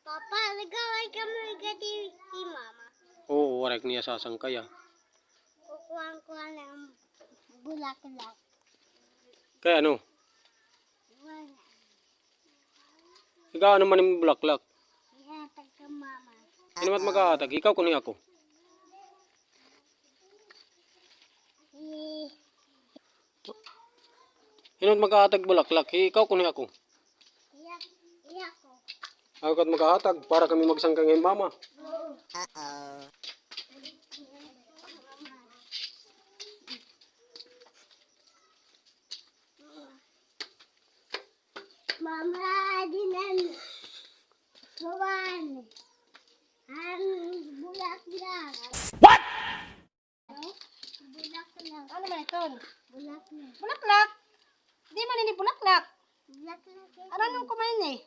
Papa, nagaway kami gati si Mama. Oo, warak niya sasangkay ah. Kukuha ng bulaklak. Kaya ano? Wala. Ikaw ano man yung bulaklak? Ihatag ka Mama. Sino mat maghahatag? Ikaw kunin ako. Sino mat maghahatag bulaklak? Ikaw kunin ako. Iya ko. Ako kat maghahatag para kami magsangkay ngayon mama. Mama, dinan. Kawan. Ang bulaklak. What? Bulaklak. Ano man ito? Bulaklak. Bulaklak? Di man ini bulaklak. Bulaklak. Ano nung kumain eh?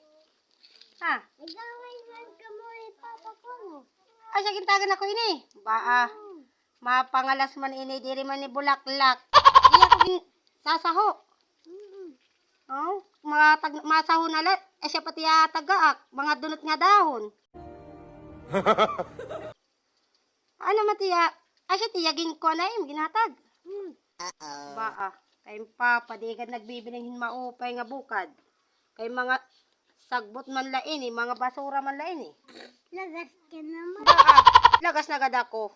Ha? Nagaway man kamoy papa ko. Ay, sa gintagan ako ini. Baa. Mapangalas man ini, diri man ni bulaklak. Di ako sasaho. Oh, masaho na lang. Eh, siya pati tagaak. Mga dunot nga dahon. Ano matiya? Ay, siya tiyagin ko na yung ginatag. Baa. Kay papa, di ka nagbibiling maupay nga bukad. Kay mga sagbot man lain eh, mga basura man lain eh. Lagas ka naman. Baa, lagas na gad ako.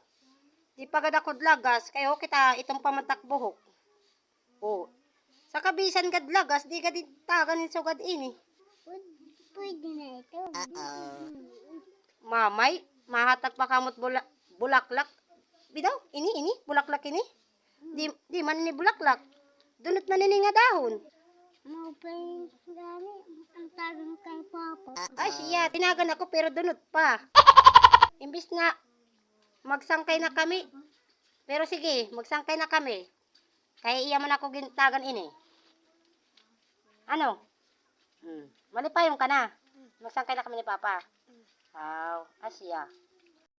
Di pa gad ako lagas, kayo kita itong pamatak buhok. Oh. Sa kabisan gad lagas, di gad tagan ni sugad ini. Pwede na ito. Mamay, mahatag pa kamot bulaklak. Bidaw, ini, bulaklak ini. Di man ini bulaklak. Dunot man ini nga dahon. Maupay gani. Ang tagang kay papa. Ay, siya, tinagan ako pero dunot pa. Imbis na magsangkay na kami. Pero sige, magsangkay na kami. Kaya iya man ako gintagan ini. Ano? Malipayon ka na. Magsangkay na kami ni Papa. Wow, asya.